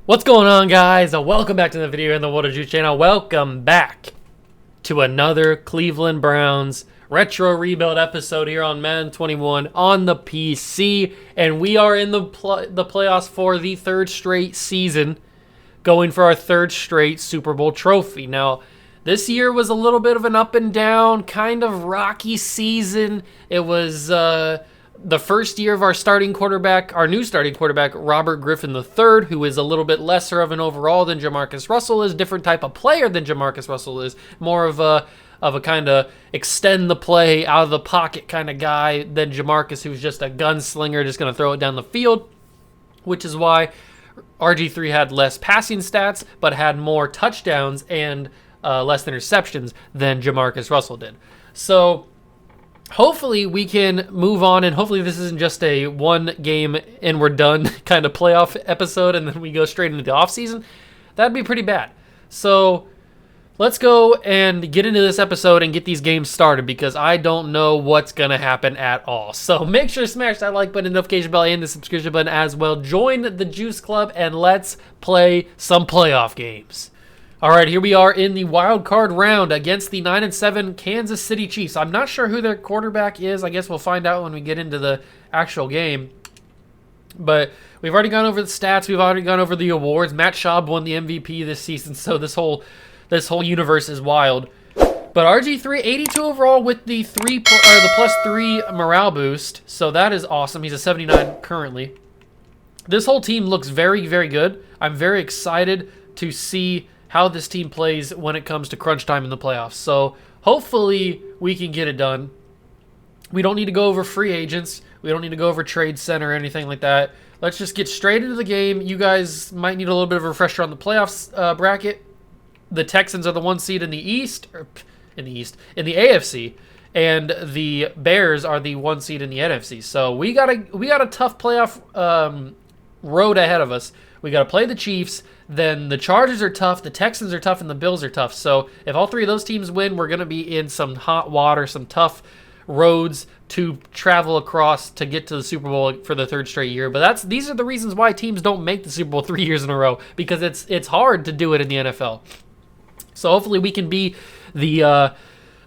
What's going on, guys? Welcome back to the video in the What a Juice channel. Welcome back to another Cleveland Browns retro rebuild episode here on Madden 21 on the PC, and we are in the playoffs for the third straight season, going for our third straight Super Bowl trophy. Now, this year was a little bit of an up and down, kind of rocky season. It was the first year of our starting quarterback, our new starting quarterback, Robert Griffin III, who is a little bit lesser of an overall than Jamarcus Russell is, different type of player than Jamarcus Russell is, more of a kind of extend the play out of the pocket kind of guy than Jamarcus, who's just a gunslinger, just going to throw it down the field, which is why RG3 had less passing stats, but had more touchdowns and less interceptions than Jamarcus Russell did. So hopefully we can move on, and hopefully this isn't just a one game and we're done kind of playoff episode and then we go straight into the offseason. That'd be pretty bad. So let's go and get into this episode and get these games started, because I don't know what's going to happen at all. So make sure to smash that like button, notification bell, and the subscription button as well. Join the Juice Club and let's play some playoff games. All right, here we are in the wild card round against the 9-7 Kansas City Chiefs. I'm not sure who their quarterback is. I guess we'll find out when we get into the actual game. But we've already gone over the stats. We've already gone over the awards. Matt Schaub won the MVP this season, so this whole universe is wild. But RG3, 82 overall with the +3 morale boost, so that is awesome. He's a 79 currently. This whole team looks very, very good. I'm very excited to see how this team plays when it comes to crunch time in the playoffs. So hopefully we can get it done. We don't need to go over free agents. We don't need to go over trade center or anything like that. Let's just get straight into the game. You guys might need a little bit of a refresher on the playoffs bracket. The Texans are the 1 seed in the in the AFC, and the Bears are the 1 seed in the NFC. So we got a tough playoff road ahead of us. We got to play the Chiefs, then the Chargers are tough, the Texans are tough, and the Bills are tough. So if all three of those teams win, we're going to be in some hot water, some tough roads to travel across to get to the Super Bowl for the third straight year. But these are the reasons why teams don't make the Super Bowl 3 years in a row, because it's hard to do it in the NFL. So hopefully we can be the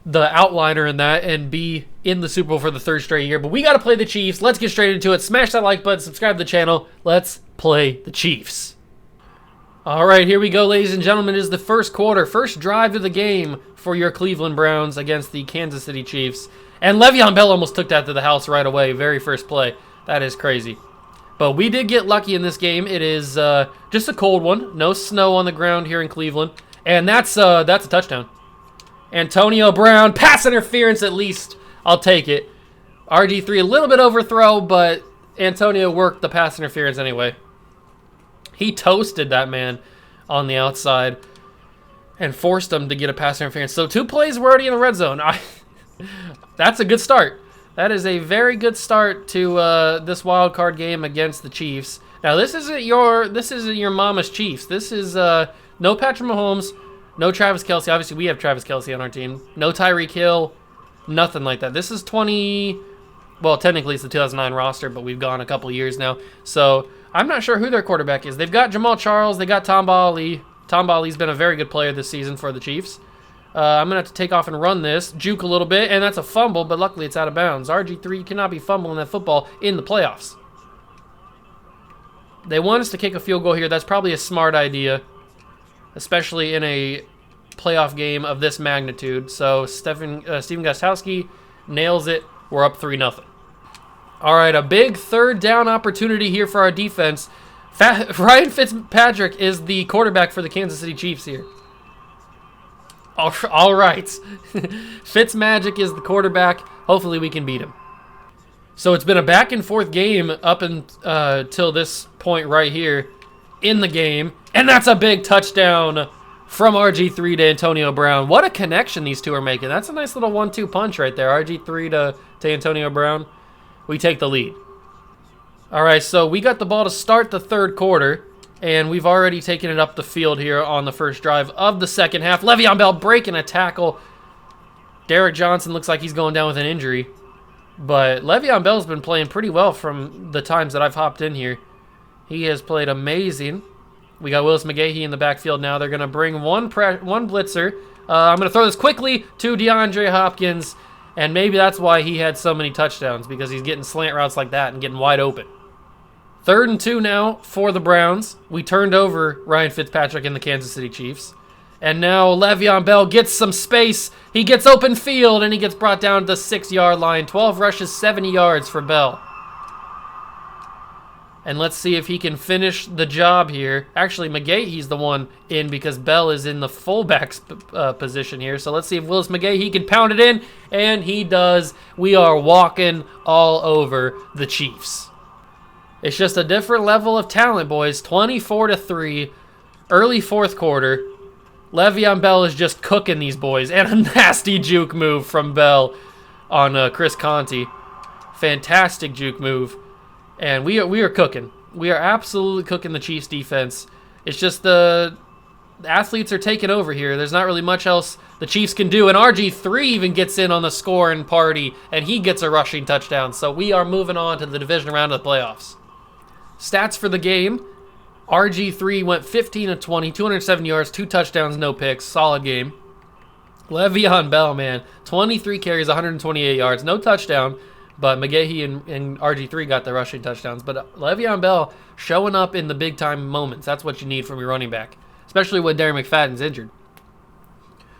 outliner in that and be in the Super Bowl for the third straight year. But we got to play the Chiefs. Let's get straight into it. Smash that like button, subscribe to the channel. Let's play the Chiefs. All right, here we go, ladies and gentlemen. It is the first quarter, first drive of the game for your Cleveland Browns against the Kansas City Chiefs. And Le'Veon Bell almost took that to the house right away, very first play. That is crazy. But we did get lucky in this game. It is just a cold one. No snow on the ground here in Cleveland. And that's a touchdown. Antonio Brown, pass interference at least. I'll take it. RG3 a little bit overthrow, but Antonio worked the pass interference anyway. He toasted that man on the outside and forced him to get a pass interference. So 2 plays were already in the red zone. That's a good start. That is a very good start to this wild card game against the Chiefs. Now this isn't your mama's Chiefs. This is no Patrick Mahomes, no Travis Kelce. Obviously we have Travis Kelce on our team. No Tyreek Hill, nothing like that. This is well, technically it's the 2009 roster, but we've gone a couple years now. So I'm not sure who their quarterback is. They've got Jamal Charles. They got Tom Ali. Tom Ali's been a very good player this season for the Chiefs. I'm going to have to take off and run this, juke a little bit, and that's a fumble, but luckily it's out of bounds. RG3 cannot be fumbling that football in the playoffs. They want us to kick a field goal here. That's probably a smart idea, especially in a playoff game of this magnitude. So Steven Gostkowski nails it. We're up 3-0. All right, a big third down opportunity here for our defense. Ryan Fitzpatrick is the quarterback for the Kansas City Chiefs here. All right. Fitzmagic is the quarterback. Hopefully we can beat him. So it's been a back and forth game up until this point right here in the game. And that's a big touchdown from RG3 to Antonio Brown. What a connection these two are making. That's a nice little 1-2 punch right there. RG3 to Antonio Brown. We take the lead. All right, so we got the ball to start the third quarter, and we've already taken it up the field here on the first drive of the second half. Le'Veon Bell breaking a tackle Derek Johnson looks like he's going down with an injury. But Le'Veon Bell's been playing pretty well from the times that I've hopped in here. He has played amazing. We got Willis McGahee in the backfield now. They're going to bring one blitzer. I'm going to throw this quickly to DeAndre Hopkins. And maybe that's why he had so many touchdowns, because he's getting slant routes like that and getting wide open. 3rd and 2 now for the Browns. We turned over Ryan Fitzpatrick and the Kansas City Chiefs. And now Le'Veon Bell gets some space. He gets open field, and he gets brought down to the 6-yard line. 12 rushes, 70 yards for Bell. And let's see if he can finish the job here. Actually, McGahee's the one in because Bell is in the fullback position here. So let's see if Willis McGahee can pound it in, and he does. We are walking all over the Chiefs. It's just a different level of talent, boys. 24-3, early 4th quarter. Le'Veon Bell is just cooking these boys. And a nasty juke move from Bell on Chris Conti. Fantastic juke move. And we are cooking. We are absolutely cooking the Chiefs defense. It's just the athletes are taking over here. There's not really much else the Chiefs can do. And RG3 even gets in on the scoring party, and he gets a rushing touchdown. So we are moving on to the division round of the playoffs. Stats for the game. RG3 went 15 of 20, 207 yards, 2 touchdowns, no picks. Solid game. Le'Veon Bell, man, 23 carries, 128 yards, no touchdown. But McGahee and RG3 got the rushing touchdowns. But Le'Veon Bell showing up in the big-time moments. That's what you need from your running back, especially when Darren McFadden's injured.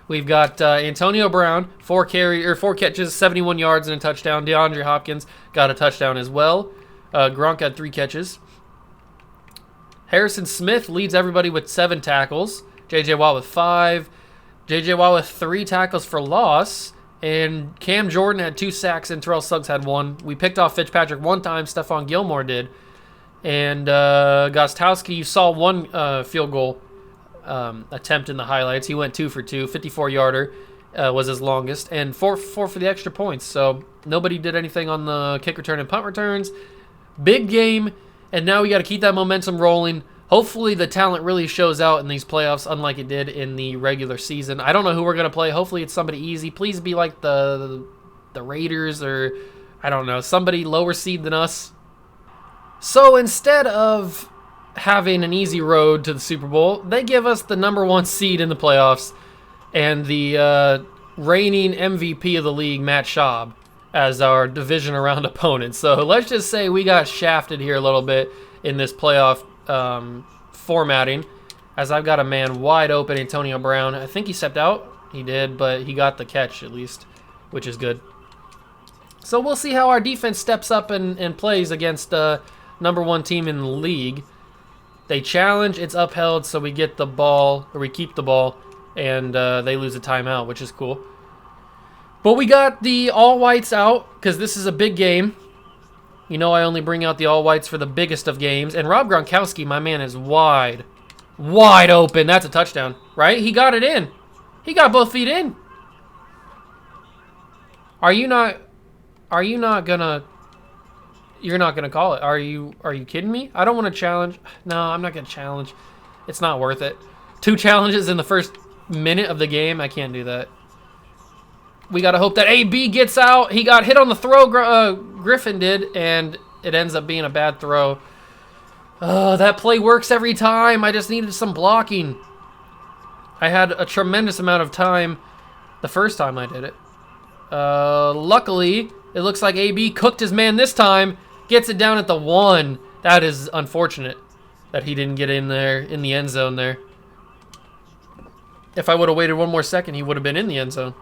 We've got Antonio Brown, 4 catches, 71 yards, and a touchdown. DeAndre Hopkins got a touchdown as well. Gronk had 3 catches. Harrison Smith leads everybody with 7 tackles. J.J. Watt with 5. J.J. Watt with 3 tackles for loss. And Cam Jordan had 2 sacks, and Terrell Suggs had 1. We picked off Fitzpatrick 1 time. Stephon Gilmore did. And Gostowski, you saw 1 field goal attempt in the highlights. He went 2 for 2. 54-yarder was his longest. And 4 for the extra points. So nobody did anything on the kick return and punt returns. Big game. And now we got to keep that momentum rolling. Hopefully the talent really shows out in these playoffs, unlike it did in the regular season. I don't know who we're going to play. Hopefully it's somebody easy. Please be like the Raiders or, I don't know, somebody lower seed than us. So instead of having an easy road to the Super Bowl, they give us the #1 seed in the playoffs and the reigning MVP of the league, Matt Schaub, as our division round opponent. So let's just say we got shafted here a little bit in this playoff formatting, as I've got a man wide open, Antonio Brown. I think he stepped out. He did, but he got the catch at least, which is good. So we'll see how our defense steps up and plays against #1 team in the league. They challenge, it's upheld, so we get the ball, or we keep the ball, and they lose a timeout, which is cool. But we got the all-whites out because this is a big game. You know I only bring out the all-whites for the biggest of games. And Rob Gronkowski, my man, is wide open. That's a touchdown, right? He got it in. He got both feet in. You're not gonna call it. Are you kidding me? I don't want to challenge. No, I'm not gonna challenge. It's not worth it. 2 challenges in the first minute of the game. I can't do that. We got to hope that AB gets out. He got hit on the throw, Griffin did, and it ends up being a bad throw. That play works every time. I just needed some blocking. I had a tremendous amount of time the first time I did it. Luckily, it looks like AB cooked his man this time. Gets it down at the 1. That is unfortunate that he didn't get in there in the end zone there. If I would have waited 1 more second, he would have been in the end zone.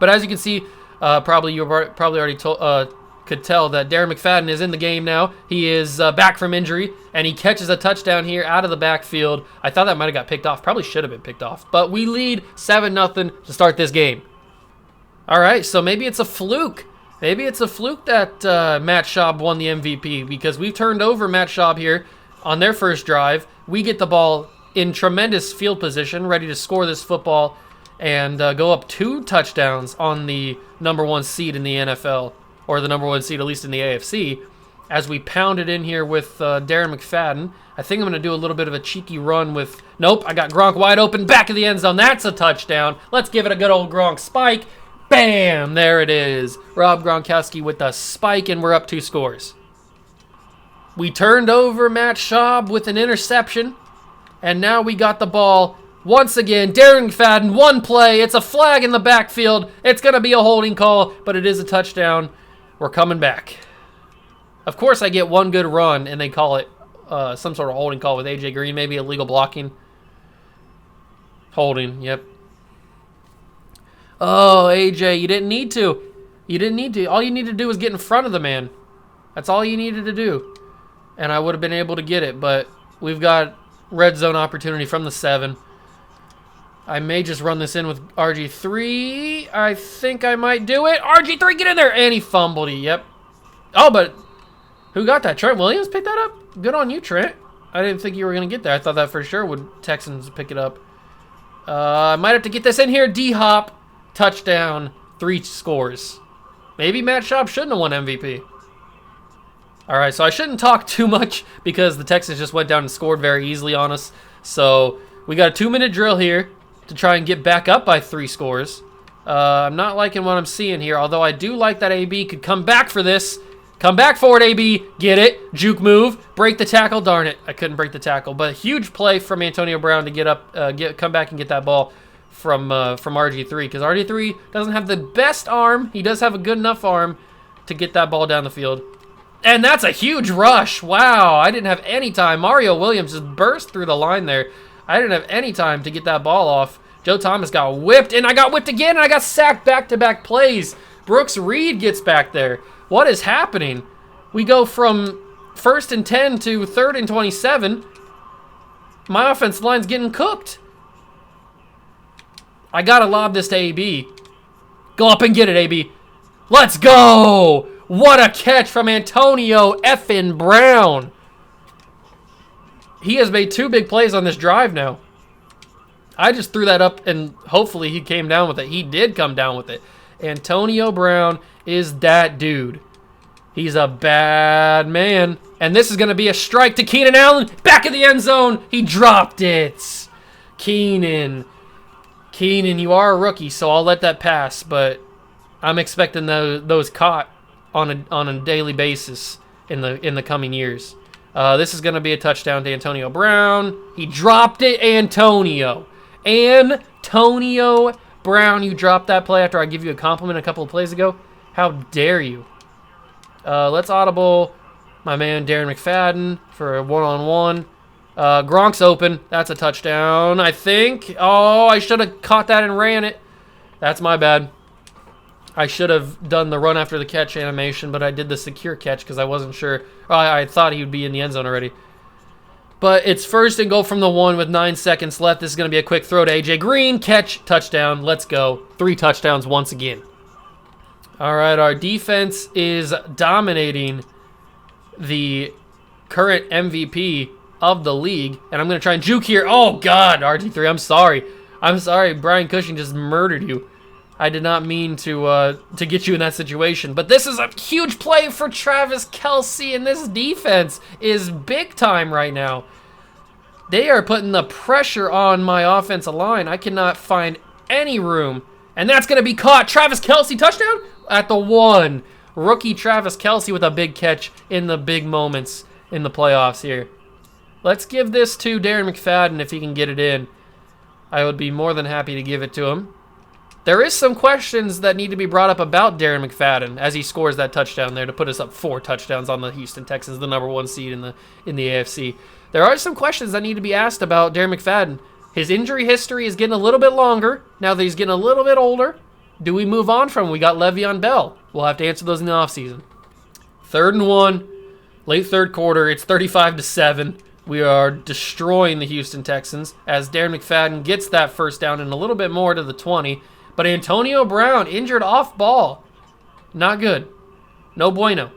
But as you can see, probably already could tell that Darren McFadden is in the game now. He is back from injury, and he catches a touchdown here out of the backfield. I thought that might have got picked off. Probably should have been picked off. But we lead 7-0 to start this game. All right, so maybe it's a fluke. Maybe it's a fluke that Matt Schaub won the MVP, because we've turned over Matt Schaub here on their first drive. We get the ball in tremendous field position, ready to score this football, and go up 2 touchdowns on the #1 seed in the NFL, or the #1 seed at least in the AFC, as we pound it in here with Darren McFadden. I think I'm going to do a little bit of a cheeky run with... Nope, I got Gronk wide open, back of the end zone. That's a touchdown. Let's give it a good old Gronk spike. Bam! There it is. Rob Gronkowski with the spike, and we're up 2 scores. We turned over Matt Schaub with an interception, and now we got the ball once again. Darren McFadden, 1 play. It's a flag in the backfield. It's going to be a holding call, but it is a touchdown. We're coming back. Of course, I get 1 good run, and they call it some sort of holding call with A.J. Green, maybe illegal blocking. Holding, yep. Oh, A.J., you didn't need to. You didn't need to. All you needed to do was get in front of the man. That's all you needed to do. And I would have been able to get it, but we've got red zone opportunity from the 7. I may just run this in with RG3. I think I might do it. RG3, get in there! And he fumbled it, yep. Oh, but who got that? Trent Williams picked that up? Good on you, Trent. I didn't think you were going to get there. I thought that for sure would Texans pick it up. I might have to get this in here. D-Hop, touchdown, 3 scores. Maybe Matt Schaub shouldn't have won MVP. All right, so I shouldn't talk too much because the Texans just went down and scored very easily on us. So we got a 2-minute drill here to try and get back up by 3 scores. I'm not liking what I'm seeing here, although I do like that AB could come back for this. Come back for it, AB. Get it. Juke move. Break the tackle. Darn it. I couldn't break the tackle. But a huge play from Antonio Brown to get up, come back and get that ball from RG3. Because RG3 doesn't have the best arm. He does have a good enough arm to get that ball down the field. And that's a huge rush. Wow. I didn't have any time. Mario Williams just burst through the line there. I didn't have any time to get that ball off. Joe Thomas got whipped, and I got whipped again, and I got sacked back-to-back plays. Brooks Reed gets back there. What is happening? We go from 1st and 10 to 3rd and 27. My offensive line's getting cooked. I gotta lob this to AB. Go up and get it, AB. Let's go! What a catch from Antonio effing Brown. He has made 2 big plays on this drive now. I just threw that up, and hopefully he came down with it. He did come down with it. Antonio Brown is that dude. He's a bad man. And this is going to be a strike to Keenan Allen. Back of the end zone. He dropped it. Keenan, you are a rookie, so I'll let that pass. But I'm expecting those caught on a daily basis in the coming years. This is going to be a touchdown to Antonio Brown. He dropped it, Antonio Brown, you dropped that play after I give you a compliment a couple of plays ago. How dare you? Let's audible my man Darren McFadden for a 1-on-1. Gronk's open. That's a touchdown, I think. Oh, I should have caught that and ran it. That's my bad. I should have done the run after the catch animation, but I did the secure catch because I wasn't sure. I thought he would be in the end zone already. But it's 1st and goal from the 1 with 9 seconds left. This is going to be a quick throw to A.J. Green. Catch, touchdown. Let's go. 3 touchdowns once again. All right, our defense is dominating the current MVP of the league. And I'm going to try and juke here. Oh, God, RG3, I'm sorry. I'm sorry. Brian Cushing just murdered you. I did not mean to get you in that situation. But this is a huge play for Travis Kelce, and this defense is big time right now. They are putting the pressure on my offensive line. I cannot find any room. And that's going to be caught. Travis Kelce, touchdown at the 1. Rookie Travis Kelce with a big catch in the big moments in the playoffs here. Let's give this to Darren McFadden if he can get it in. I would be more than happy to give it to him. There is some questions that need to be brought up about Darren McFadden as he scores that touchdown there to put us up 4 touchdowns on the Houston Texans, the #1 seed in the AFC. There are some questions that need to be asked about Darren McFadden. His injury history is getting a little bit longer now that he's getting a little bit older. Do we move on from him? We got Le'Veon Bell. We'll have to answer those in the offseason. 3rd and 1, late 3rd quarter. It's 35-7. We are destroying the Houston Texans as Darren McFadden gets that 1st down and a little bit more to the 20. But Antonio Brown injured off ball. Not good. No bueno.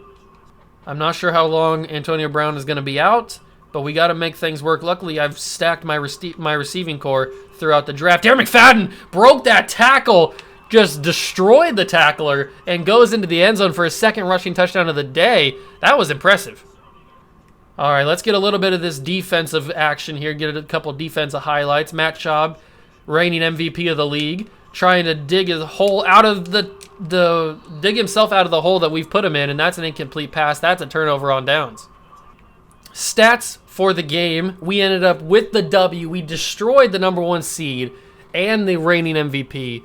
I'm not sure how long Antonio Brown is going to be out, but we got to make things work. Luckily, I've stacked my receiving core throughout the draft. Darren McFadden broke that tackle, just destroyed the tackler, and goes into the end zone for his 2nd rushing touchdown of the day. That was impressive. All right, let's get a little bit of this defensive action here. Get a couple defensive highlights. Matt Schaub, reigning MVP of the league, trying to dig his hole out of dig himself out of the hole that we've put him in, and that's an incomplete pass. That's a turnover on downs. Stats for the game: we ended up with the W. We destroyed the #1 seed and the reigning MVP.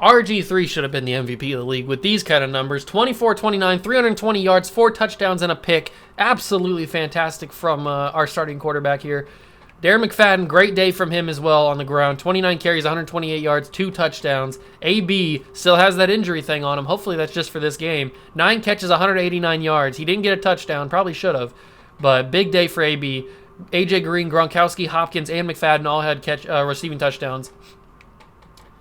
RG3 should have been the MVP of the league with these kind of numbers. 24-29, 320 yards, 4 touchdowns, and a pick. Absolutely fantastic from our starting quarterback here. Darren McFadden, great day from him as well on the ground. 29 carries, 128 yards, 2 touchdowns. AB still has that injury thing on him. Hopefully that's just for this game. 9 catches, 189 yards. He didn't get a touchdown, probably should have. But big day for AB. AJ Green, Gronkowski, Hopkins, and McFadden all had receiving touchdowns.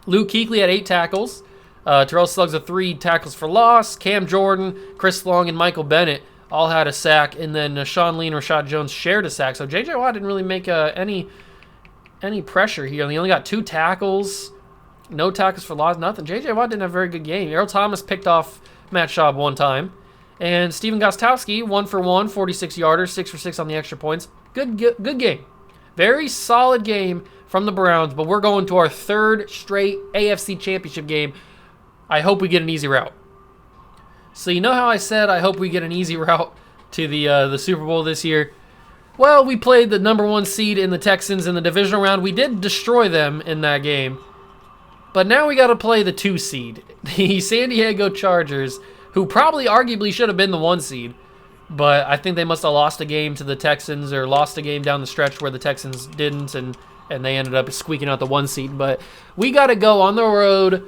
Luke Kuechly had 8 tackles. Terrell Suggs had 3 tackles for loss. Cam Jordan, Chris Long, and Michael Bennett all had a sack. And then Sean Lee and Rashad Jones shared a sack. So J.J. Watt didn't really make any pressure here. He only got 2 tackles. No tackles for loss, nothing. J.J. Watt didn't have a very good game. Earl Thomas picked off Matt Schaub 1 time. And Steven Gostkowski, 1 for 1, 46-yarder, 6 for 6 on the extra points. Good game. Very solid game from the Browns, but we're going to our 3rd straight AFC Championship game. I hope we get an easy route. So you know how I said I hope we get an easy route to the Super Bowl this year? Well, we played the #1 seed in the Texans in the divisional round. We did destroy them in that game. But now we got to play the 2 seed, the San Diego Chargers, who probably arguably should have been the 1 seed. But I think they must have lost a game to the Texans or lost a game down the stretch where the Texans didn't, and they ended up squeaking out the 1 seed. But we got to go on the road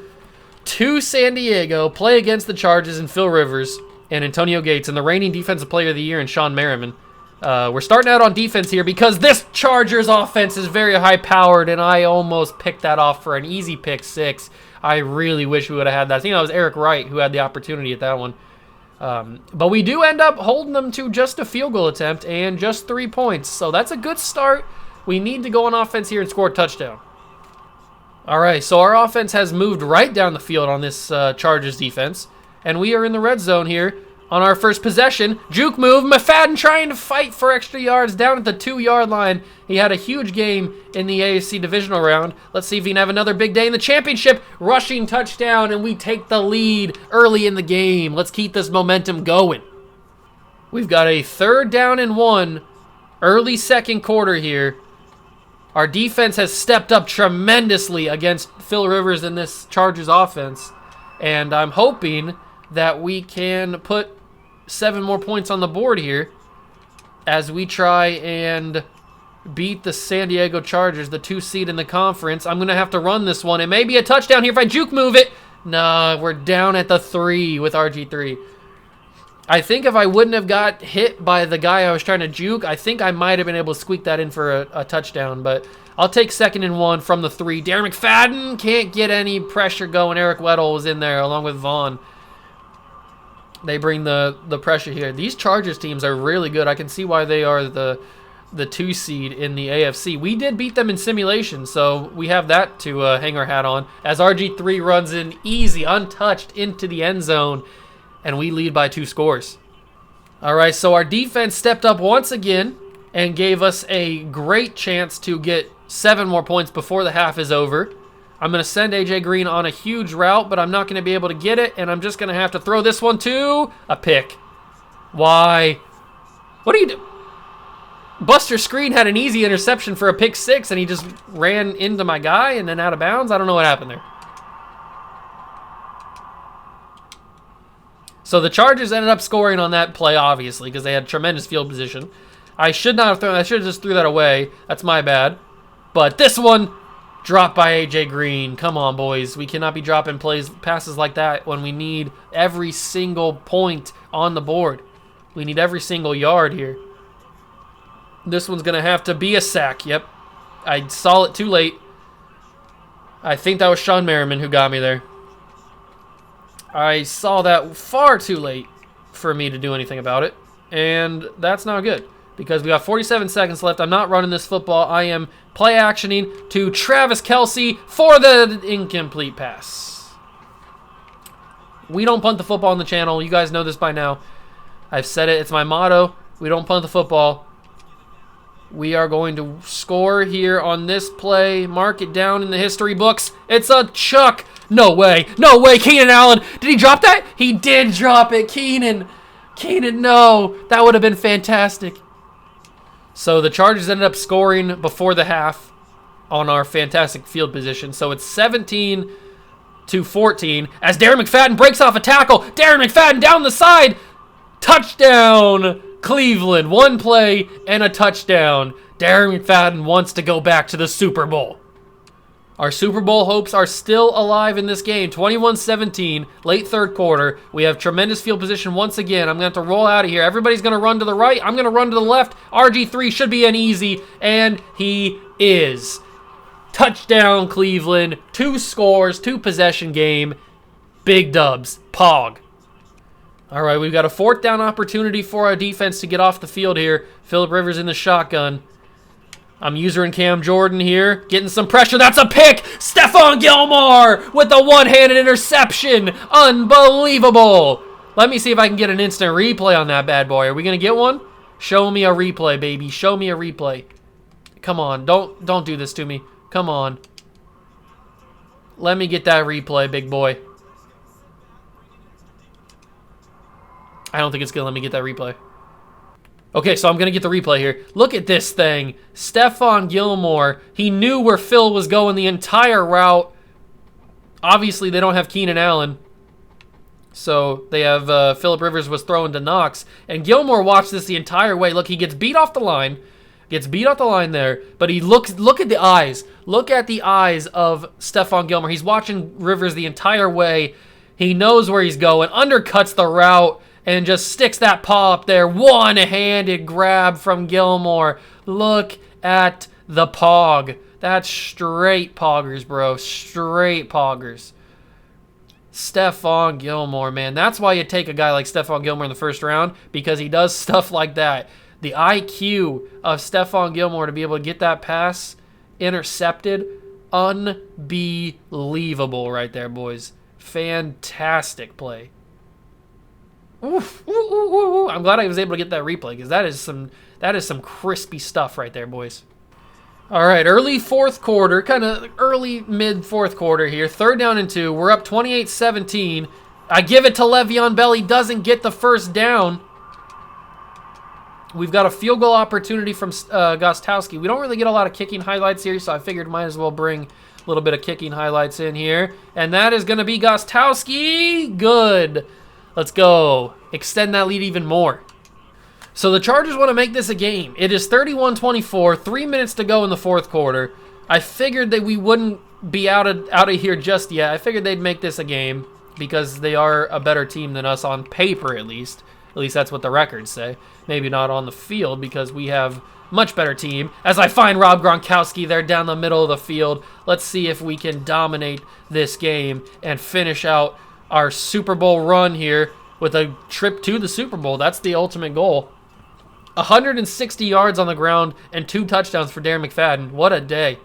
to San Diego, play against the Chargers and Phil Rivers and Antonio Gates and the reigning Defensive Player of the Year and Sean Merriman. We're starting out on defense here because this Chargers offense is very high-powered, and I almost picked that off for an easy pick 6. I really wish we would have had that. I think that was Eric Wright who had the opportunity at that one. But we do end up holding them to just a field goal attempt and just 3 points. So that's a good start. We need to go on offense here and score a touchdown. All right, so our offense has moved right down the field on this Chargers defense. And we are in the red zone here on our first possession. Juke move. McFadden trying to fight for extra yards down at the 2-yard line. He had a huge game in the AFC divisional round. Let's see if he can have another big day in the championship. Rushing touchdown, and we take the lead early in the game. Let's keep this momentum going. We've got a 3rd down and 1, early second quarter here. Our defense has stepped up tremendously against Phil Rivers and this Chargers offense. And I'm hoping that we can put 7 more points on the board here as we try and beat the San Diego Chargers, the 2 seed in the conference. I'm going to have to run this one. It may be a touchdown here if I juke move it. Nah, we're down at the 3 with RG3. I think if I wouldn't have got hit by the guy I was trying to juke, I think I might have been able to squeak that in for a touchdown. But I'll take 2nd and 1 from the 3. Darren McFadden can't get any pressure going. Eric Weddle was in there along with Vaughn. They bring the pressure here. These Chargers teams are really good. I can see why they are the 2 seed in the AFC. We did beat them in simulation, so we have that to hang our hat on. As RG3 runs in easy, untouched into the end zone, and we lead by 2 scores. All right, so our defense stepped up once again and gave us a great chance to get 7 more points before the half is over. I'm going to send AJ Green on a huge route, but I'm not going to be able to get it, and I'm just going to have to throw this one to a pick. Why? What are you doing? Buster Screen had an easy interception for a pick 6, and he just ran into my guy and then out of bounds. I don't know what happened there. So the Chargers ended up scoring on that play, obviously, because they had tremendous field position. I should not have thrown. I should have just threw that away. That's my bad. But this one, dropped by AJ Green. Come on, boys. We cannot be dropping passes like that when we need every single point on the board. We need every single yard here. This one's going to have to be a sack. Yep. I saw it too late. I think that was Sean Merriman who got me there. I saw that far too late for me to do anything about it. And that's not good because we got 47 seconds left. I'm not running this football. I am play actioning to Travis Kelce for the incomplete pass. We don't punt the football on the channel. You guys know this by now. I've said it. It's my motto. We don't punt the football. We are going to score here on this play. Mark it down in the history books. It's a chuck. No way. No way. Keenan Allen. Did he drop that? He did drop it. Keenan, no. That would have been fantastic. So the Chargers ended up scoring before the half on our fantastic field position. So it's 17-14 as Darren McFadden breaks off a tackle. Darren McFadden down the side. Touchdown, Cleveland. One play and a touchdown. Darren McFadden wants to go back to the Super Bowl. Our Super Bowl hopes are still alive in this game. 21-17, late third quarter. We have tremendous field position once again. I'm going to have to roll out of here. Everybody's going to run to the right. I'm going to run to the left. RG3 should be an easy, and he is. Touchdown, Cleveland. 2 scores, 2 possession game. Big dubs. Pog. All right, we've got a 4th down opportunity for our defense to get off the field here. Phillip Rivers in the shotgun. I'm using Cam Jordan here, getting some pressure. That's a pick. Stephon Gilmore with the one-handed interception. Unbelievable. Let me see if I can get an instant replay on that bad boy. Are we going to get one? Show me a replay, baby. Show me a replay. Come on. Don't do this to me. Come on. Let me get that replay, big boy. I don't think it's going to let me get that replay. Okay, so I'm going to get the replay here. Look at this thing. Stephon Gilmore, he knew where Phil was going the entire route. Obviously, they don't have Keenan Allen. So they have Phillip Rivers was throwing to Knox. And Gilmore watched this the entire way. Look, he gets beat off the line. Gets beat off the line there. But he look at the eyes. Look at the eyes of Stephon Gilmore. He's watching Rivers the entire way. He knows where he's going. Undercuts the route. And just sticks that paw up there. One-handed grab from Gilmore. Look at the pog. That's straight poggers, bro. Straight poggers. Stephon Gilmore, man. That's why you take a guy like Stephon Gilmore in the first round, because he does stuff like that. The IQ of Stephon Gilmore to be able to get that pass intercepted, unbelievable right there, boys. Fantastic play. Oof, ooh, ooh, ooh. I'm glad I was able to get that replay, because that is some crispy stuff right there, boys. All right, early fourth quarter, kind of early mid fourth quarter here. 3rd down and 2. We're up 28-17. I give it to Le'Veon Bell. He doesn't get the first down. We've got a field goal opportunity from Gostowski. We don't really get a lot of kicking highlights here, so I figured might as well bring a little bit of kicking highlights in here. And that is going to be Gostowski. Good. Let's go. Extend that lead even more. So the Chargers want to make this a game. It is 31-24, 3 minutes to go in the fourth quarter. I figured that we wouldn't be out of here just yet. I figured they'd make this a game because they are a better team than us on paper, at least. At least that's what the records say. Maybe not on the field, because we have much better team. As I find Rob Gronkowski there down the middle of the field. Let's see if we can dominate this game and finish out our Super Bowl run here with a trip to the Super Bowl. That's the ultimate goal. 160 yards on the ground and 2 touchdowns for Darren McFadden. What a day.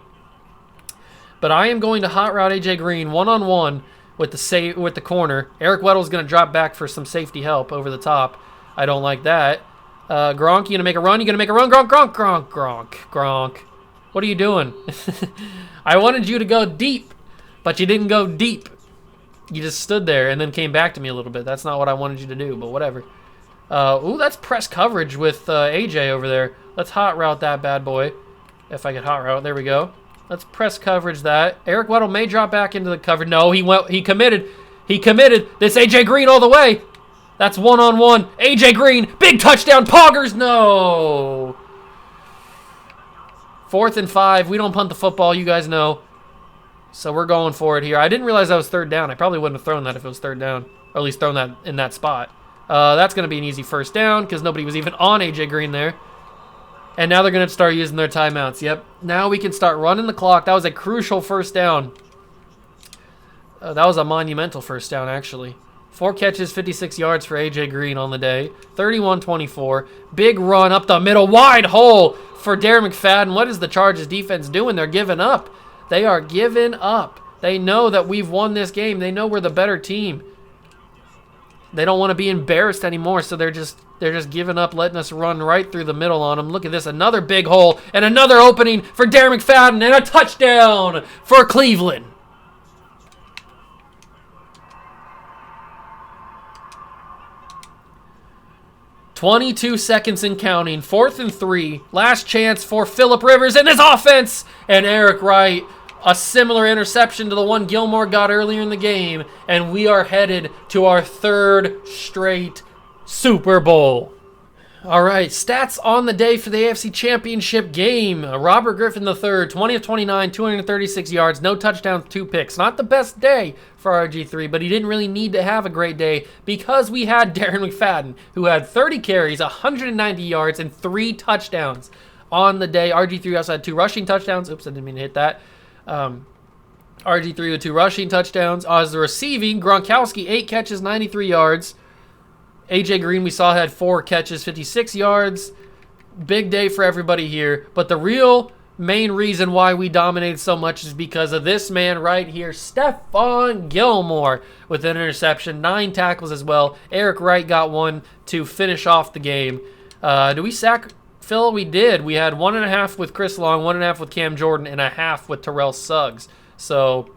But I am going to hot route A.J. Green one-on-one with the corner. Eric Weddle's going to drop back for some safety help over the top. I don't like that. Gronk, you going to make a run? You going to make a run? Gronk. What are you doing? I wanted you to go deep, but you didn't go deep. You just stood there and then came back to me a little bit. That's not what I wanted you to do, but whatever. Ooh, that's press coverage with AJ over there. Let's hot route that bad boy. If I could hot route, there we go. Let's press coverage that. Eric Weddle may drop back into the cover. No, he committed. He committed. This AJ Green all the way. That's one-on-one. AJ Green, big touchdown. Poggers, no. 4th and 5. We don't punt the football, you guys know. So we're going for it here. I didn't realize that was 3rd down. I probably wouldn't have thrown that if it was 3rd down. Or at least thrown that in that spot. That's going to be an easy first down because nobody was even on AJ Green there. And now they're going to start using their timeouts. Yep. Now we can start running the clock. That was a crucial first down. That was a monumental first down, actually. 4 catches, 56 yards for AJ Green on the day. 31-24. Big run up the middle. Wide hole for Darren McFadden. What is the Chargers defense doing? They're giving up. They are giving up. They know that we've won this game. They know we're the better team. They don't want to be embarrassed anymore, so they're just They're just giving up, letting us run right through the middle on them. Look at this, another big hole and another opening for Darren McFadden and a touchdown for Cleveland. "22 seconds and counting, 4th and 3. Last chance for Phillip Rivers in his offense. And Eric Wright, a similar interception to the one Gilmore got earlier in the game. And we are headed to our 3rd straight Super Bowl. All right, stats on the day for the AFC Championship game. Robert Griffin III, 20 of 29, 236 yards, no touchdowns, 2 picks. Not the best day for RG3, but he didn't really need to have a great day because we had Darren McFadden, who had 30 carries, 190 yards, and 3 touchdowns on the day. RG3 also had 2 rushing touchdowns. Oops, I didn't mean to hit that. RG3 with 2 rushing touchdowns. As the receiving, Gronkowski, 8 catches, 93 yards. AJ Green, we saw, had 4 catches, 56 yards. Big day for everybody here. But the real main reason why we dominated so much is because of this man right here, Stephon Gilmore, with an interception, 9 tackles as well. Eric Wright got 1 to finish off the game. Did we sack Phil? We did. We had 1.5 with Chris Long, 1.5 with Cam Jordan, and 1/2 with Terrell Suggs. So,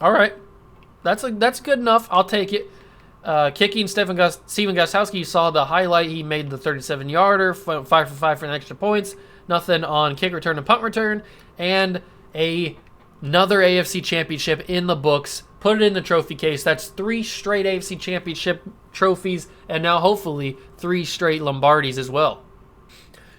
all right. That's good enough. I'll take it. Kicking, Steven Gostkowski, you saw the highlight. He made the 37-yarder, 5 for 5 for an extra points. Nothing on kick return and punt return. And another AFC Championship in the books. Put it in the trophy case. That's 3 straight AFC Championship trophies, and now hopefully 3 straight Lombardis as well.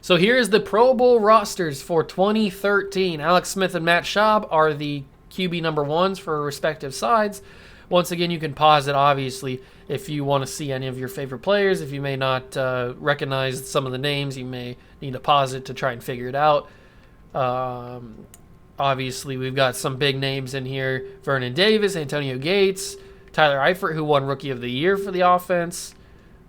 So here's the Pro Bowl rosters for 2013. Alex Smith and Matt Schaub are the QB number 1s for respective sides. Once again, you can pause it, obviously, if you want to see any of your favorite players. If you may not recognize some of the names, you may need to pause it to try and figure it out. Obviously, we've got some big names in here. Vernon Davis, Antonio Gates, Tyler Eifert, who won Rookie of the Year for the offense.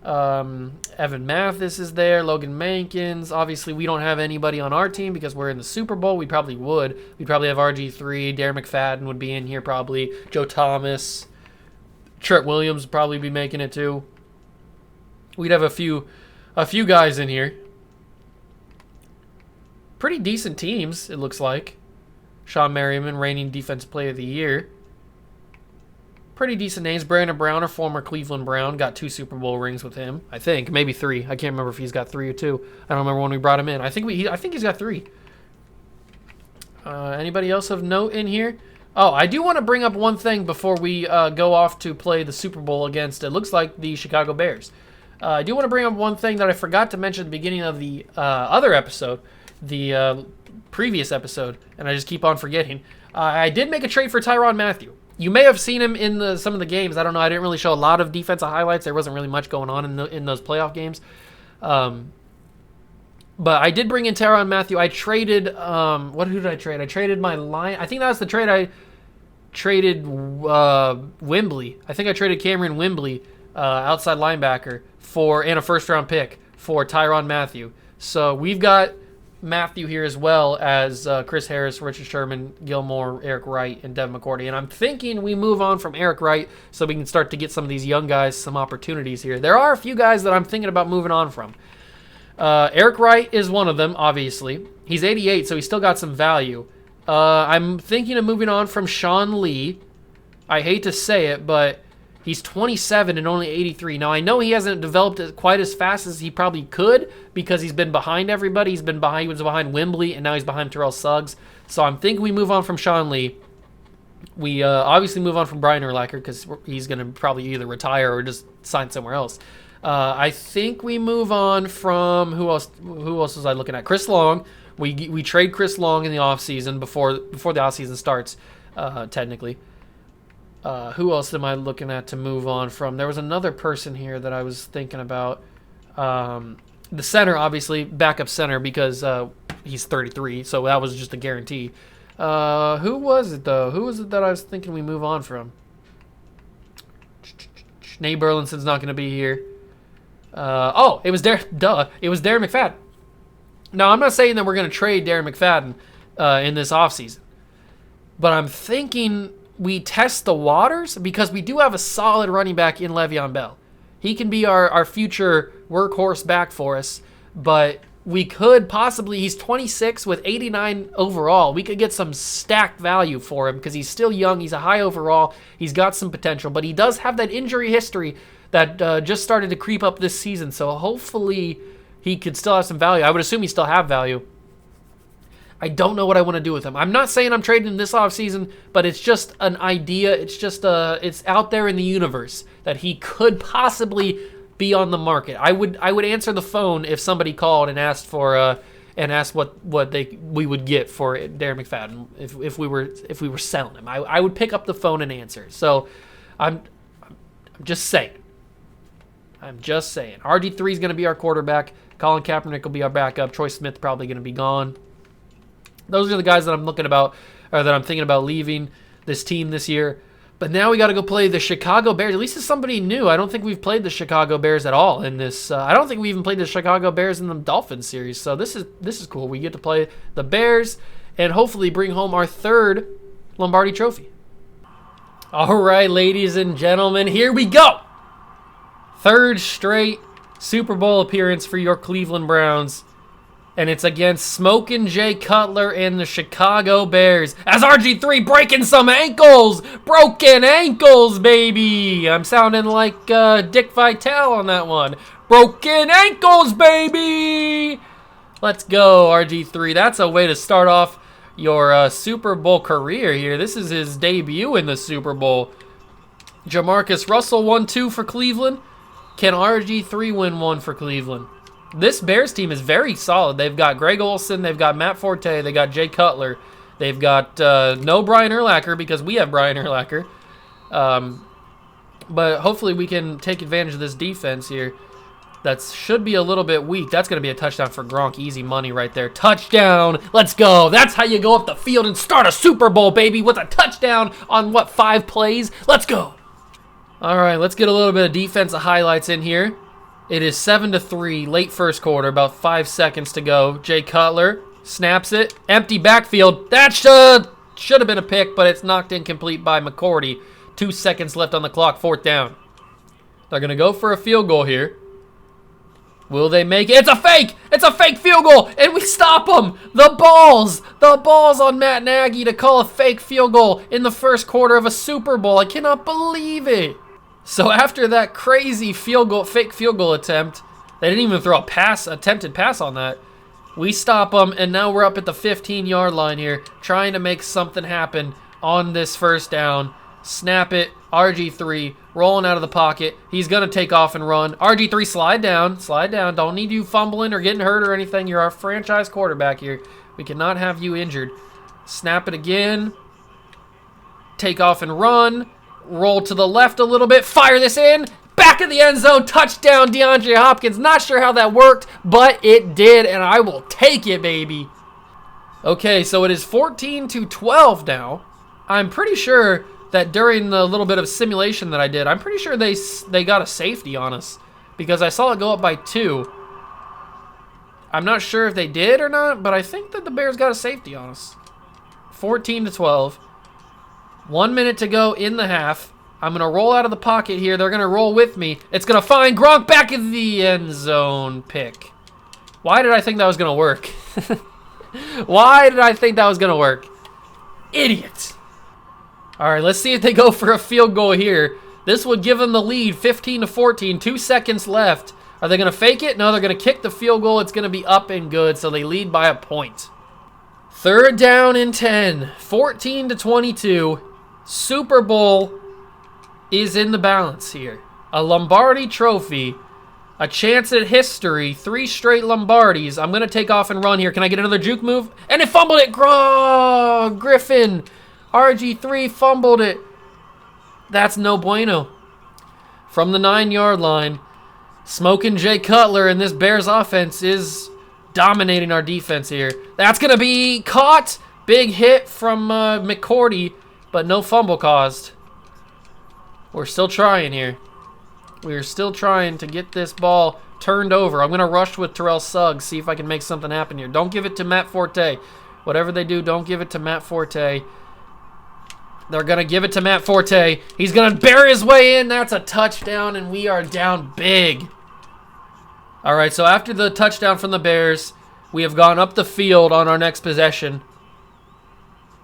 Evan Mathis is there. Logan Mankins. Obviously, we don't have anybody on our team because we're in the Super Bowl. We probably would. We'd probably have RG3. Darren McFadden would be in here probably. Joe Thomas. Trent Williams would probably be making it too. We'd have a few guys in here. Pretty decent teams, it looks like. Sean Merriman, reigning Defensive Player of the Year. Pretty decent names. Brandon Brown, a former Cleveland Brown, got 2 Super Bowl rings with him. I think maybe 3. I can't remember if he's got 3 or 2. I don't remember when we brought him in. I think he's got 3. Anybody else of note in here? Oh, I do want to bring up one thing before we go off to play the Super Bowl against, it looks like, the Chicago Bears. I do want to bring up one thing that I forgot to mention at the beginning of the other episode, the previous episode, and I just keep on forgetting. I did make a trade for Tyrann Mathieu. You may have seen him in some of the games. I don't know. I didn't really show a lot of defensive highlights. There wasn't really much going on in those playoff games. But I did bring in Tyrann Mathieu. I traded, who did I trade? I traded my line. I think that was the trade I traded Wembley. I think I traded Cameron Wembley, outside linebacker, and a first-round pick for Tyrann Mathieu. So we've got Mathieu here as well as Chris Harris, Richard Sherman, Gilmore, Eric Wright, and Devin McCourty. And I'm thinking we move on from Eric Wright so we can start to get some of these young guys some opportunities here. There are a few guys that I'm thinking about moving on from. Eric Wright is one of them, obviously. He's 88, so he's still got some value. I'm thinking of moving on from Sean Lee. I hate to say it, but he's 27 and only 83. Now, I know he hasn't developed quite as fast as he probably could because he's been behind everybody. He was behind Wembley, and now he's behind Terrell Suggs. So I'm thinking we move on from Sean Lee. We obviously move on from Brian Urlacher because he's going to probably either retire or just sign somewhere else. I think we move on from who else was I looking at? Chris Long. We trade Chris Long in the offseason before the offseason starts, technically. Who else am I looking at to move on from? There was another person here that I was thinking about. The center, obviously, backup center because he's 33, so that was just a guarantee. Who was it, though? Who was it that I was thinking we move on from? Nate Burleson's not going to be here. It was Darren McFadden. Now, I'm not saying that we're going to trade Darren McFadden in this offseason, but I'm thinking we test the waters because we do have a solid running back in Le'Veon Bell. He can be our future workhorse back for us, but we could possibly, he's 26 with 89 overall. We could get some stacked value for him because he's still young. He's a high overall. He's got some potential, but he does have that injury history that just started to creep up this season. So hopefully he could still have some value. I would assume he still have value. I don't know what I want to do with him. I'm not saying I'm trading him this offseason, but it's just an idea. It's just it's out there in the universe that he could possibly be on the market. I would answer the phone if somebody called and asked for what we would get for Darren McFadden if we were selling him. I would pick up the phone and answer. So I'm just saying. RG3 is going to be our quarterback. Colin Kaepernick will be our backup. Troy Smith probably going to be gone. Those are the guys that I'm thinking about leaving this team this year. But now we got to go play the Chicago Bears. At least it's somebody new. I don't think we've played the Chicago Bears at all in this. I don't think we even played the Chicago Bears in the Dolphins series. So this is cool. We get to play the Bears and hopefully bring home our 3rd Lombardi Trophy. All right, ladies and gentlemen, here we go. 3rd straight Super Bowl appearance for your Cleveland Browns. And it's against Smokin' Jay Cutler and the Chicago Bears. As RG3 breaking some ankles. Broken ankles, baby. I'm sounding like Dick Vitale on that one. Broken ankles, baby. Let's go, RG3. That's a way to start off your Super Bowl career here. This is his debut in the Super Bowl. Jamarcus Russell 1-2 for Cleveland. Can RG3 win 1 for Cleveland? This Bears team is very solid. They've got Greg Olsen. They've got Matt Forte. They got Jay Cutler. They've got no Brian Urlacher because we have Brian Urlacher. But hopefully we can take advantage of this defense here. That should be a little bit weak. That's going to be a touchdown for Gronk. Easy money right there. Touchdown. Let's go. That's how you go up the field and start a Super Bowl, baby, with a touchdown on, 5 plays? Let's go. All right, let's get a little bit of defensive highlights in here. It is 7-3, late first quarter, about 5 seconds to go. Jay Cutler snaps it. Empty backfield. That should have been a pick, but it's knocked incomplete by McCourty. 2 seconds left on the clock, 4th down. They're going to go for a field goal here. Will they make it? It's a fake! It's a fake field goal, and we stop them! The balls on Matt Nagy to call a fake field goal in the first quarter of a Super Bowl. I cannot believe it. So after that crazy fake field goal attempt, they didn't even throw attempted pass on that. We stop them, and now we're up at the 15-yard line here, trying to make something happen on this first down. Snap it, RG3, rolling out of the pocket. He's going to take off and run. RG3, slide down. Don't need you fumbling or getting hurt or anything. You're our franchise quarterback here. We cannot have you injured. Snap it again. Take off and run. Roll to the left a little bit. Fire this in. Back of the end zone. Touchdown, DeAndre Hopkins. Not sure how that worked, but it did, and I will take it, baby. Okay, so it is 14-12 now. I'm pretty sure that during the little bit of simulation that I did, I'm pretty sure they got a safety on us because I saw it go up by 2. I'm not sure if they did or not, but I think that the Bears got a safety on us. 14-12. 1 minute to go in the half. I'm going to roll out of the pocket here. They're going to roll with me. It's going to find Gronk back in the end zone pick. Why did I think that was going to work? Why did I think that was going to work? Idiot. All right, let's see if they go for a field goal here. This would give them the lead, 15-14, 2 seconds left. Are they going to fake it? No, they're going to kick the field goal. It's going to be up and good, so they lead by a point. 3rd down and 10, 14-22. Super Bowl is in the balance here. A Lombardi trophy, a chance at history, 3 straight Lombardis. I'm going to take off and run here. Can I get another juke move? And it fumbled it. Griffin. RG3 fumbled it. That's no bueno. From the 9-yard line, Smokin' Jay Cutler and this Bears offense is dominating our defense here. That's going to be caught. Big hit from McCourty, but no fumble caused. We're still trying here. We're still trying to get this ball turned over. I'm going to rush with Terrell Suggs, see if I can make something happen here. Don't give it to Matt Forte. Whatever they do, don't give it to Matt Forte. They're going to give it to Matt Forte. He's going to bury his way in. That's a touchdown, and we are down big. All right, so after the touchdown from the Bears, we have gone up the field on our next possession.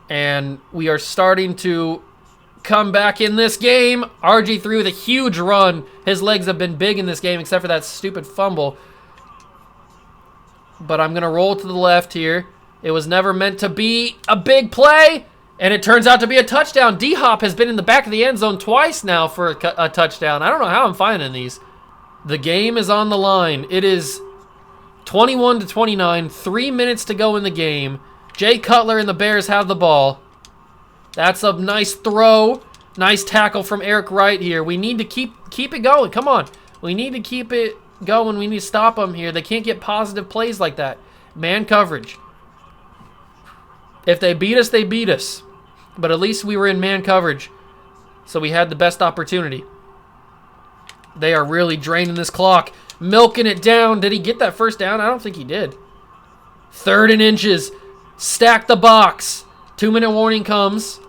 And we are starting to come back in this game. RG3 with a huge run. His legs have been big in this game except for that stupid fumble. But I'm going to roll to the left here. It was never meant to be a big play, and it turns out to be a touchdown. D-Hop has been in the back of the end zone twice now for a touchdown. I don't know how I'm finding these. The game is on the line. It is 21-29, 3 minutes to go in the game. Jay Cutler and the Bears have the ball. That's a nice throw. Nice tackle from Eric Wright here. We need to keep it going. Come on. We need to keep it going. We need to stop them here. They can't get positive plays like that. Man coverage. If they beat us, they beat us. But at least we were in man coverage. So we had the best opportunity. They are really draining this clock. Milking it down. Did he get that first down? I don't think he did. 3rd and inches. Stack the box. 2-minute warning comes.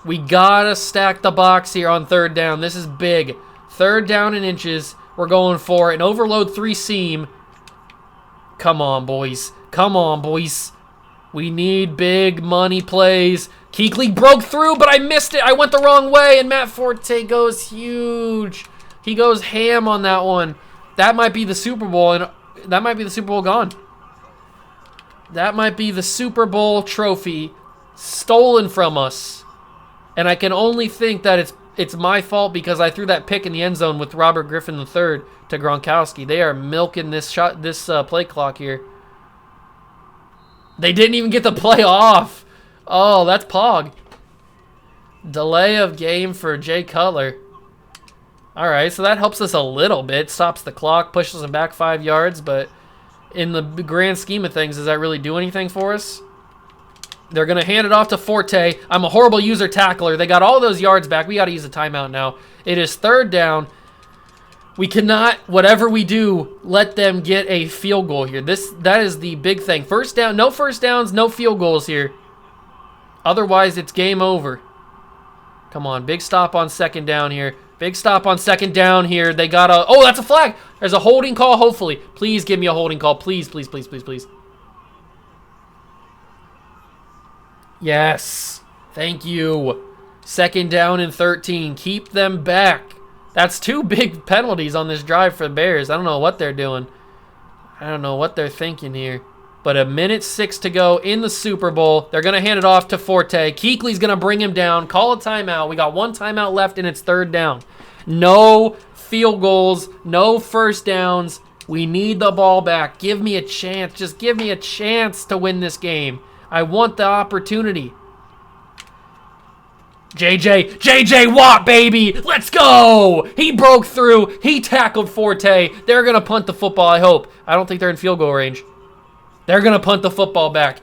We gotta stack the box here on 3rd down. This is big. 3rd down and inches. We're going for an overload 3 seam. Come on, boys. Come on, boys. We need big money plays. Kuechly broke through, but I missed it. I went the wrong way, and Matt Forte goes huge. He goes ham on that one. That might be the Super Bowl, and that might be the Super Bowl gone. That might be the Super Bowl trophy stolen from us. And I can only think that it's my fault because I threw that pick in the end zone with Robert Griffin III to Gronkowski. They are milking this play clock here. They didn't even get the play off. Oh, that's Pog. Delay of game for Jay Cutler. All right, so that helps us a little bit. Stops the clock, pushes them back 5 yards, but in the grand scheme of things, does that really do anything for us? They're going to hand it off to Forte. I'm a horrible user tackler. They got all those yards back. We got to use a timeout now. It is 3rd down. We cannot, whatever we do, let them get a field goal here. That is the big thing. First down, no first downs, no field goals here. Otherwise, it's game over. Come on, big stop on 2nd down here. Big stop on 2nd down here. They got a, oh, that's a flag. There's a holding call, hopefully. Please give me a holding call. Please, please, please, please, please. Yes. Thank you. 2nd down and 13. Keep them back. That's 2 big penalties on this drive for the Bears. I don't know what they're doing. I don't know what they're thinking here. But 1:06 to go in the Super Bowl. They're going to hand it off to Forte. Kuechly's going to bring him down. Call a timeout. We got 1 timeout left, and it's 3rd down. No field goals. No first downs. We need the ball back. Give me a chance. Just give me a chance to win this game. I want the opportunity. JJ Watt, baby. Let's go. He broke through. He tackled Forte. They're going to punt the football, I hope. I don't think they're in field goal range. They're going to punt the football back.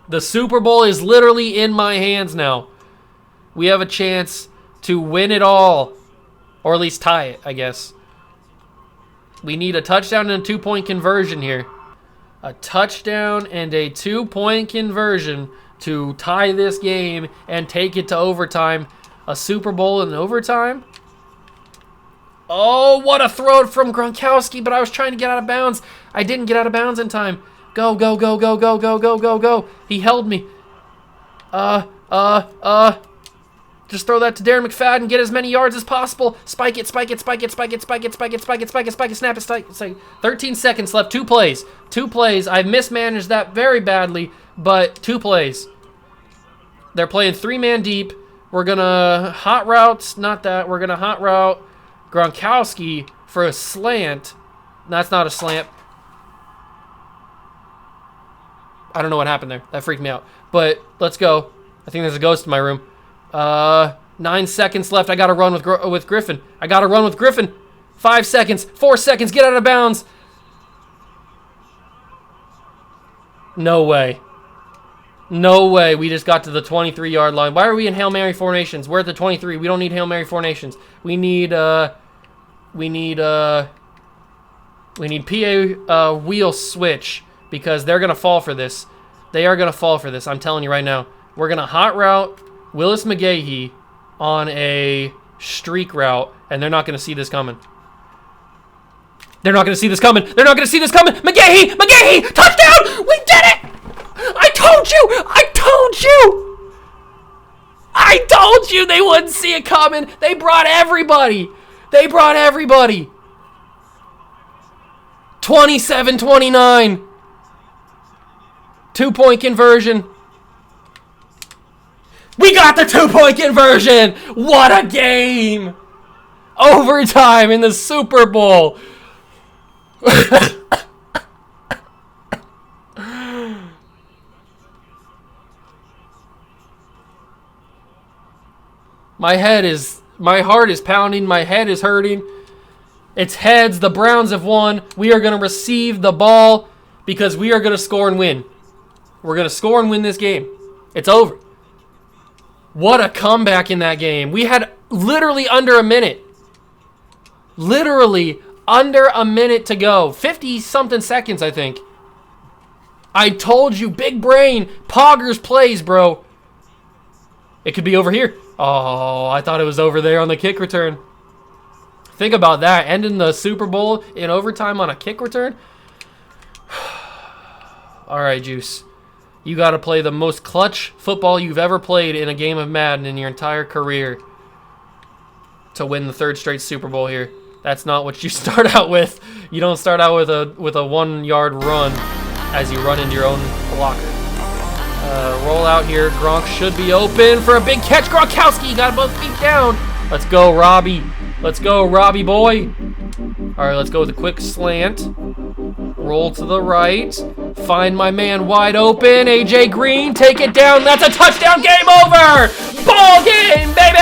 The Super Bowl is literally in my hands now. We have a chance to win it all. Or at least tie it, I guess. We need a touchdown and a 2-point conversion here. A touchdown and a 2-point conversion to tie this game and take it to overtime. A Super Bowl in overtime? Oh, what a throw from Gronkowski, but I was trying to get out of bounds. I didn't get out of bounds in time. Go, go, go, go, go, go, go, go, go. He held me. Just throw that to Darren McFadden. Get as many yards as possible. Spike it, spike it, spike it, spike it, spike it, spike it, spike it, spike it, spike it, snap it, spike it. 13 seconds left. 2 plays. 2 plays. I've mismanaged that very badly, but 2 plays. They're playing 3-man deep. We're going to hot route. Not that. We're going to hot route Gronkowski for a slant. That's not a slant. I don't know what happened there. That freaked me out. But let's go. I think there's a ghost in my room. 9 seconds left. I got to run with Griffin. I got to run with Griffin. 5 seconds. 4 seconds. Get out of bounds. No way. No way. We just got to the 23-yard line. Why are we in Hail Mary formations? We're at the 23. We don't need Hail Mary formations. We need PA wheel switch because they're going to fall for this. They are going to fall for this. I'm telling you right now. We're going to hot route Willis McGahee on a streak route, and they're not going to see this coming. They're not going to see this coming. They're not going to see this coming. McGahee! McGahee! Touchdown! We did it! I told you! I told you! I told you they wouldn't see it coming. They brought everybody. They brought everybody. 27-29. 2-point conversion. We got the 2-point conversion. What a game. Overtime in the Super Bowl. My heart is pounding, my head is hurting. It's heads, the Browns have won. We are going to receive the ball because we are going to score and win. We're going to score and win this game. It's over. What a comeback in that game. We had literally under a minute. Literally under a minute to go. 50-something seconds, I think. I told you, big brain, Poggers plays, bro. It could be over here. Oh, I thought it was over there on the kick return. Think about that. Ending the Super Bowl in overtime on a kick return. All right, Juice. You got to play the most clutch football you've ever played in a game of Madden in your entire career to win the 3rd straight Super Bowl here. That's not what you start out with. You don't start out with a 1-yard run as you run into your own blocker. Roll out here. Gronk should be open for a big catch. Gronkowski got both feet down. Let's go, Robbie. Let's go, Robbie boy. All right, let's go with a quick slant. Roll to the right. Find my man wide open. AJ Green, take it down. That's a touchdown. Game over. Ball game, baby.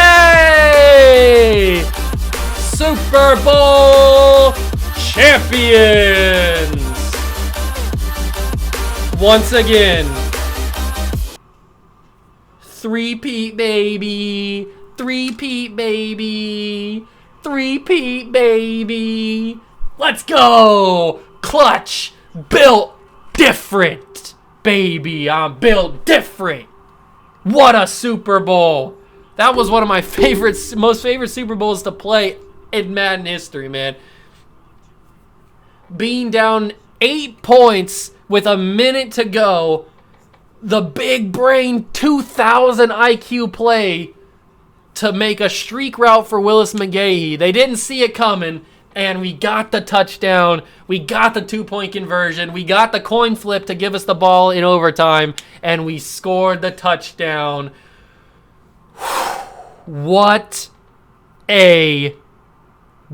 Super Bowl champions. Once again. 3-peat, baby. 3-peat, baby. 3-peat, baby. Let's go. Clutch. Built different, baby. I'm built different. What a Super Bowl. That was one of my most favorite Super Bowls to play in Madden history, man. Being down 8 points with a minute to go. The big brain 2,000 IQ play to make a streak route for Willis McGahee. They didn't see it coming, and we got the touchdown. We got the 2-point conversion. We got the coin flip to give us the ball in overtime, and we scored the touchdown. What a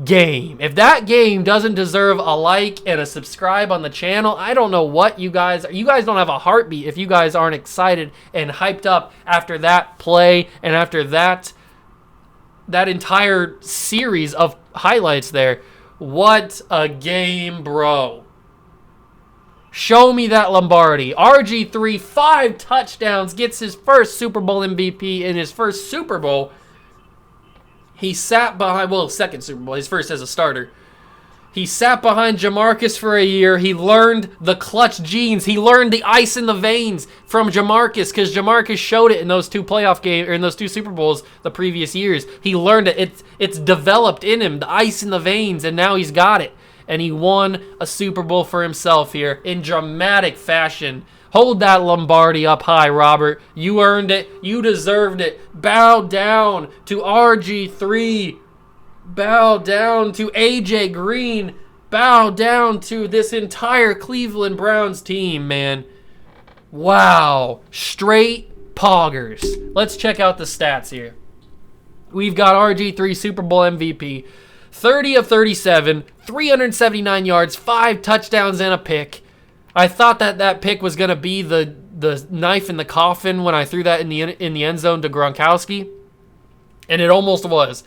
game. If that game doesn't deserve a like and a subscribe on the channel, I don't know what you guys don't have a heartbeat if you guys aren't excited and hyped up after that play and after that entire series of highlights there. What a game, bro. Show me that Lombardi. RG3, 5 touchdowns, gets his first Super Bowl MVP in his first Super Bowl. He sat behind, second Super Bowl, his first as a starter. He sat behind Jamarcus for a year. He learned the clutch genes. He learned the ice in the veins from Jamarcus because Jamarcus showed it in those 2 playoff games, or in those 2 Super Bowls the previous years. He learned it. It's developed in him, the ice in the veins, and now he's got it. And he won a Super Bowl for himself here in dramatic fashion. Hold that Lombardi up high, Robert. You earned it. You deserved it. Bow down to RG3. Bow down to AJ Green. Bow down to this entire Cleveland Browns team, man. Wow. Straight poggers. Let's check out the stats here. We've got RG3 Super Bowl MVP. 30 of 37. 379 yards. 5 touchdowns and a pick. I thought that pick was going to be the knife in the coffin when I threw that in the end zone to Gronkowski. And it almost was.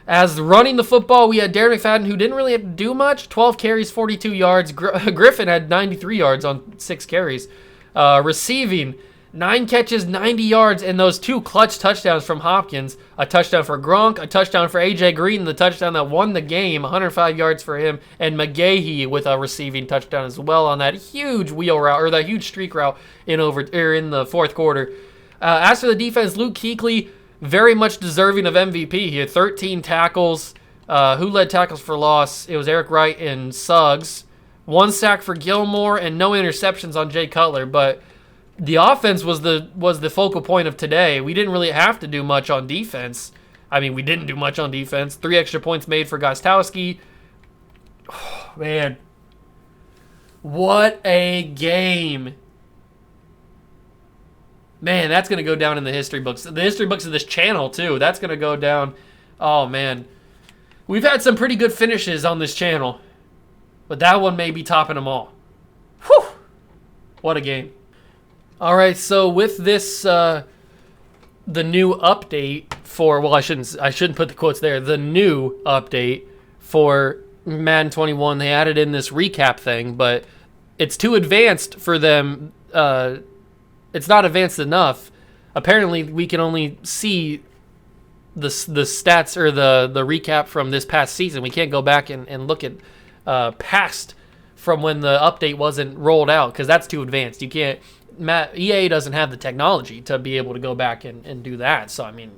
As running the football, we had Darren McFadden, who didn't really have to do much. 12 carries, 42 yards. Griffin had 93 yards on 6 carries. Receiving, 9 catches, 90 yards, and those 2 clutch touchdowns from Hopkins. A touchdown for Gronk, a touchdown for AJ Green, the touchdown that won the game, 105 yards for him, and McGahee with a receiving touchdown as well on that huge wheel route, or that huge streak route in the fourth quarter. As for the defense, Luke Kuechly, very much deserving of MVP. He had 13 tackles. Who led tackles for loss? It was Eric Wright and Suggs. 1 sack for Gilmore and no interceptions on Jay Cutler. But the offense was the focal point of today. We didn't really have to do much on defense. I mean, we didn't do much on defense. 3 extra points made for Gostowski. Oh, man. What a game. Man, that's going to go down in the history books. The history books of this channel, too. That's going to go down. Oh, man. We've had some pretty good finishes on this channel. But that one may be topping them all. Whew. What a game. All right, so with this, the new update for, well, I shouldn't put the quotes there. The new update for Madden 21, they added in this recap thing, but it's too advanced for them. It's not advanced enough. Apparently, we can only see the stats or the recap from this past season. We can't go back and look at past from when the update wasn't rolled out because that's too advanced. You can't. EA doesn't have the technology to be able to go back and do that. So, I mean,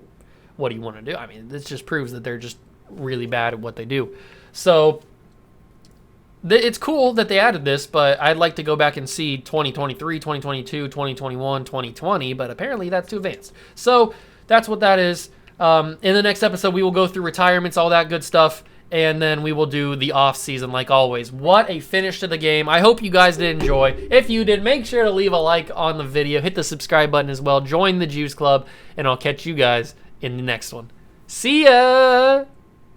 what do you want to do? I mean, this just proves that they're just really bad at what they do. So, it's cool that they added this, but I'd like to go back and see 2023, 2022, 2021, 2020, but apparently that's too advanced. So, that's what that is. In the next episode, we will go through retirements, all that good stuff, and then we will do the off season like always. What a finish to the game. I hope you guys did enjoy. If you did, make sure to leave a like on the video. Hit the subscribe button as well. Join the Juice Club, and I'll catch you guys in the next one. See ya!